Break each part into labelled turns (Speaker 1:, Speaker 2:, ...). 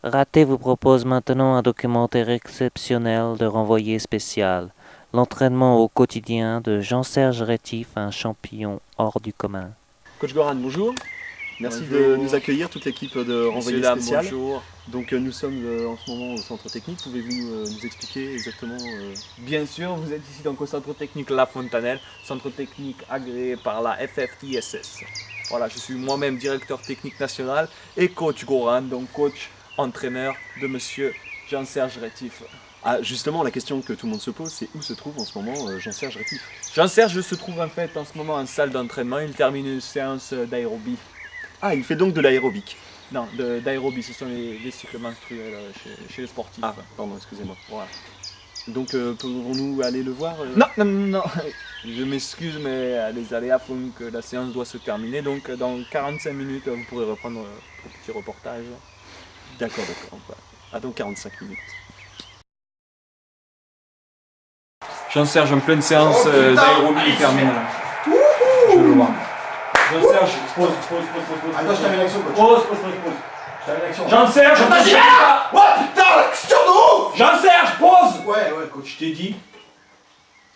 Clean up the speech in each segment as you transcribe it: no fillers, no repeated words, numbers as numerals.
Speaker 1: Raté vous propose maintenant un documentaire exceptionnel de renvoyé spécial. L'entraînement au quotidien de Jean-Serge Rétif, un champion hors du commun.
Speaker 2: Coach Goran, bonjour. Merci
Speaker 3: Bonjour.
Speaker 2: de nous accueillir, toute l'équipe de Renvoyé
Speaker 3: Messieurs, dames,
Speaker 2: Spécial.
Speaker 3: bonjour.
Speaker 2: Donc nous sommes en ce moment au centre technique. Pouvez-vous nous expliquer exactement
Speaker 3: Bien sûr, vous êtes ici donc au centre technique La Fontanelle, centre technique agréé par la FFTSS. Voilà, je suis moi-même directeur technique national et coach Goran, donc coach entraîneur de monsieur Jean-Serge Rétif.
Speaker 2: Ah, justement, la question que tout le monde se pose, c'est où se trouve en ce moment Jean-Serge Rétif?
Speaker 3: Jean-Serge se trouve en fait en ce moment en salle d'entraînement, il termine une séance d'aérobie.
Speaker 2: Ah, il fait donc de l'aérobic.
Speaker 3: Non, d'aérobie, ce sont les cycles menstruels chez les sportifs.
Speaker 2: Ah, pardon, excusez-moi.
Speaker 3: Voilà.
Speaker 2: Donc pouvons-nous aller le voir
Speaker 3: Non, non, non, je m'excuse, mais les aléas font que la séance doit se terminer. Donc, dans 45 minutes, vous pourrez reprendre votre petit reportage.
Speaker 2: D'accord, d'accord. Ah, donc 45 minutes.
Speaker 3: Jean-Serge, en pleine séance d'aérobie terminale. Je veux le voir. Jean-Serge, pause.
Speaker 4: Attends, je t'avais l'action, coach.
Speaker 3: Pause.
Speaker 4: Je t'avais l'action.
Speaker 3: Jean-Serge,
Speaker 4: Oh putain, l'action de ouf.
Speaker 3: Jean-Serge, pause.
Speaker 4: Ouais, coach.
Speaker 3: Je t'ai dit,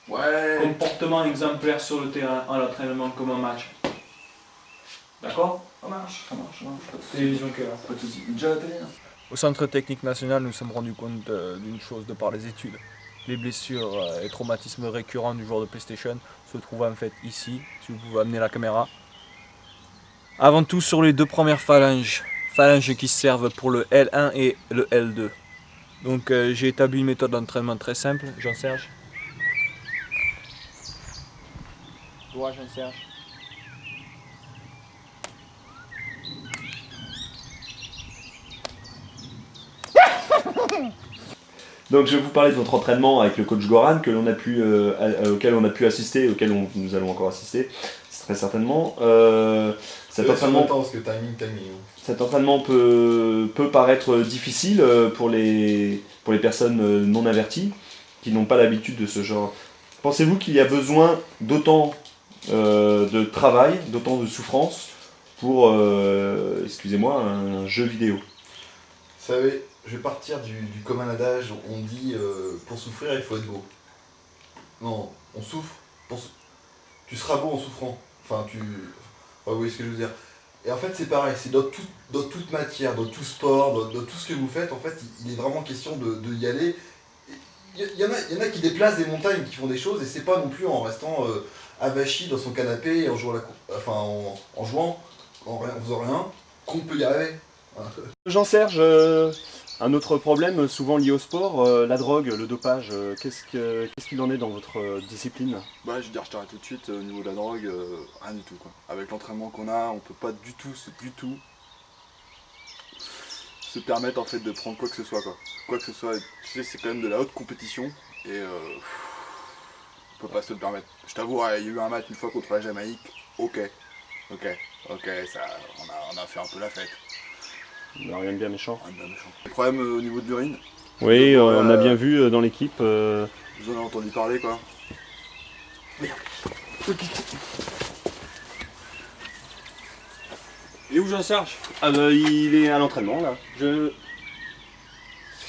Speaker 4: Ouais.
Speaker 3: comportement exemplaire sur le terrain, en l'entraînement comme un match. D'accord?
Speaker 4: Ça marche.
Speaker 3: Télévision que là.
Speaker 4: Pas de soucis. Déjà la télé, hein.
Speaker 3: Au Centre technique national, nous nous sommes rendus compte d'une chose de par les études. Les blessures et traumatismes récurrents du joueur de PlayStation se trouvent en fait ici, si vous pouvez amener la caméra. Avant tout sur les deux premières phalanges qui servent pour le L1 et le L2. Donc j'ai établi une méthode d'entraînement très simple, Jean-Serge. Toi, Jean-Serge.
Speaker 2: Donc je vais vous parler de votre entraînement avec le coach Goran que l'on a pu, auquel on a pu assister, nous allons encore assister, très certainement. Cet entraînement peut paraître difficile pour les personnes non averties, qui n'ont pas l'habitude de ce genre. Pensez-vous qu'il y a besoin d'autant de travail, d'autant de souffrance pour, excusez-moi, un jeu vidéo?
Speaker 4: Vous savez, je vais partir du commun adage, on dit pour souffrir il faut être beau. Non, on souffre, tu seras beau en souffrant. Enfin, vous voyez ce que je veux dire. Et en fait c'est pareil, c'est dans toute matière, dans tout sport, dans tout ce que vous faites, en fait il est vraiment question de y aller. Il y en a qui déplacent des montagnes, qui font des choses, et c'est pas non plus en restant avachi dans son canapé, et en jouant, en jouant, en faisant rien, qu'on peut y arriver. Voilà.
Speaker 2: Jean-Serge, un autre problème souvent lié au sport, la drogue, le dopage, qu'est-ce qu'il en est dans votre discipline?
Speaker 5: Bah, je veux dire, je t'arrête tout de suite, au niveau de la drogue, rien du tout quoi. Avec l'entraînement qu'on a, on peut pas du tout se permettre en fait de prendre quoi que ce soit quoi. Quoi que ce soit, tu sais, c'est quand même de la haute compétition et on peut pas se le permettre. Je t'avoue, il y a eu un match une fois contre la Jamaïque, ok, ça, on a fait un peu la fête.
Speaker 2: Rien de bien méchant.
Speaker 5: Rien de bien méchant. Des problèmes au niveau de l'urine.
Speaker 2: Oui, on a bien vu dans l'équipe.
Speaker 5: Vous en avez entendu parler quoi.
Speaker 3: Et où Jean-Serge?
Speaker 2: Ah bah il est à l'entraînement là.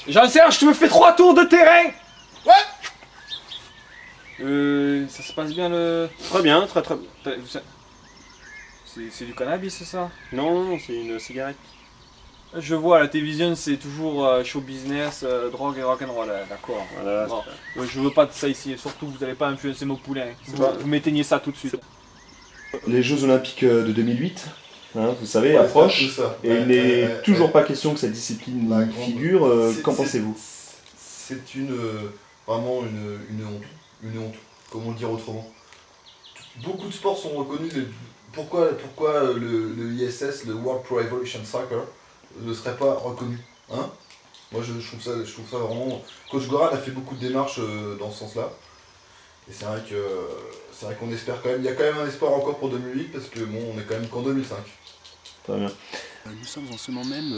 Speaker 3: Jean-Serge, tu me fais 3 tours de terrain? Ouais. Ça se passe bien le...
Speaker 2: Très bien, très.
Speaker 3: C'est du cannabis ça?
Speaker 2: Non, c'est une cigarette.
Speaker 3: Je vois à la télévision c'est toujours show business, drogue et rock'n'roll, d'accord.
Speaker 2: Voilà,
Speaker 3: Bon. Je veux pas de ça ici, et surtout vous n'allez pas influencer mon poulain. Vous m'éteignez ça tout de suite.
Speaker 2: Les Jeux Olympiques de 2008, hein, vous savez, approchent. Et il n'est toujours pas question que cette discipline figure. Qu'en pensez-vous?
Speaker 4: C'est vraiment une honte, comment le dire autrement. Beaucoup de sports sont reconnus, mais pourquoi le ISS, le World Pro Evolution Soccer, ne serait pas reconnu, hein? Moi je trouve ça vraiment... Coach Goran a fait beaucoup de démarches dans ce sens-là. Et c'est vrai qu'on espère quand même, il y a quand même un espoir encore pour 2008 parce que bon, on est quand même qu'en 2005.
Speaker 2: Très bien.
Speaker 6: Nous sommes en ce moment même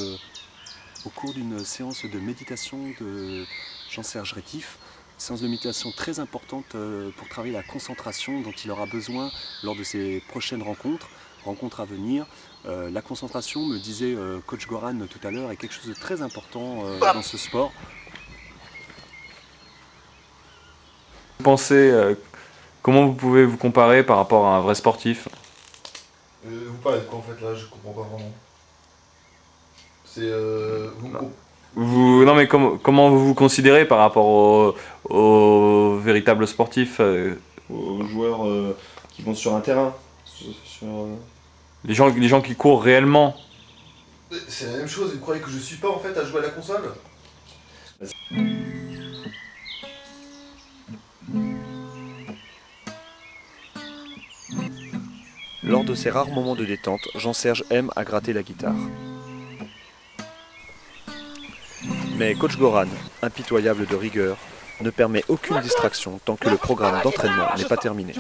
Speaker 6: au cours d'une séance de méditation de Jean-Serge Rétif. Séance de méditation très importante pour travailler la concentration dont il aura besoin lors de ses prochaines rencontres. rencontre à venir. La concentration, me disait coach Goran tout à l'heure, est quelque chose de très important dans ce sport.
Speaker 2: Vous pensez, comment vous pouvez vous comparer par rapport à un vrai sportif?
Speaker 4: Vous parlez de quoi en fait là? Je comprends pas vraiment. C'est.
Speaker 2: Non mais comment vous vous considérez par rapport aux véritables sportifs, aux joueurs qui vont sur un terrain, les gens qui courent réellement?
Speaker 4: C'est la même chose, vous croyez que je suis pas en fait à jouer à la console?
Speaker 6: Lors de ces rares moments de détente, Jean-Serge aime à gratter la guitare. Mais coach Goran, impitoyable de rigueur, ne permet aucune distraction tant que le programme d'entraînement n'est pas terminé.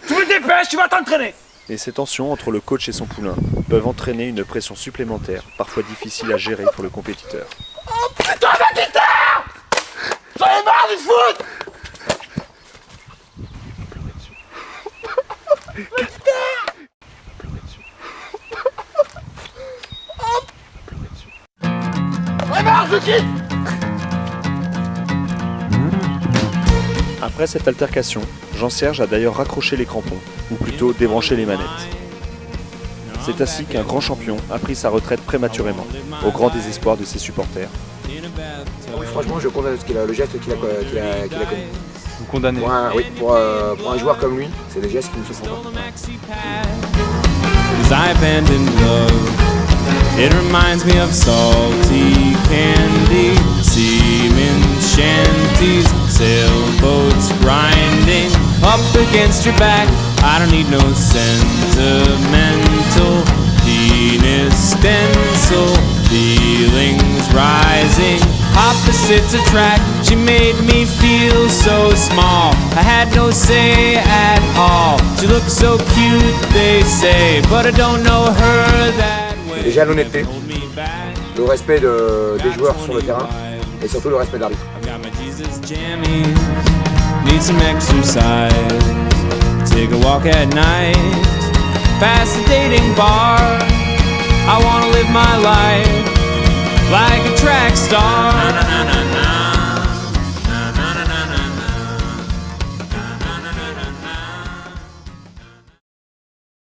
Speaker 3: Tu me dépêches, tu vas t'entraîner!
Speaker 6: Et ces tensions entre le coach et son poulain peuvent entraîner une pression supplémentaire, parfois difficile à gérer pour le compétiteur.
Speaker 3: Oh putain, ma guitare! J'en ai marre du foot! J'en ai marre, je quitte!
Speaker 6: Après cette altercation, Jean-Serge a d'ailleurs raccroché les crampons, ou plutôt débranché les manettes. C'est ainsi qu'un grand champion a pris sa retraite prématurément, au grand désespoir de ses supporters.
Speaker 7: Oui, franchement, je condamne le geste qu'il a commis.
Speaker 2: Vous condamnez?
Speaker 7: Pour un joueur comme lui, c'est des gestes qui ne se font pas.
Speaker 8: It reminds me of salty candy, seamen shanties, sailboats grinding up against your back. I don't need no sentimental penis stencil, feelings rising, opposites attract. She made me feel so small, I had no say at all. She looks so cute, they say, but I don't know her that way.
Speaker 7: Déjà l'honnêteté, le respect des joueurs sur le terrain et surtout le respect de l'arbitre.
Speaker 8: Need some exercise, take a walk at night, past the dating bar. I wanna live my life like a track star.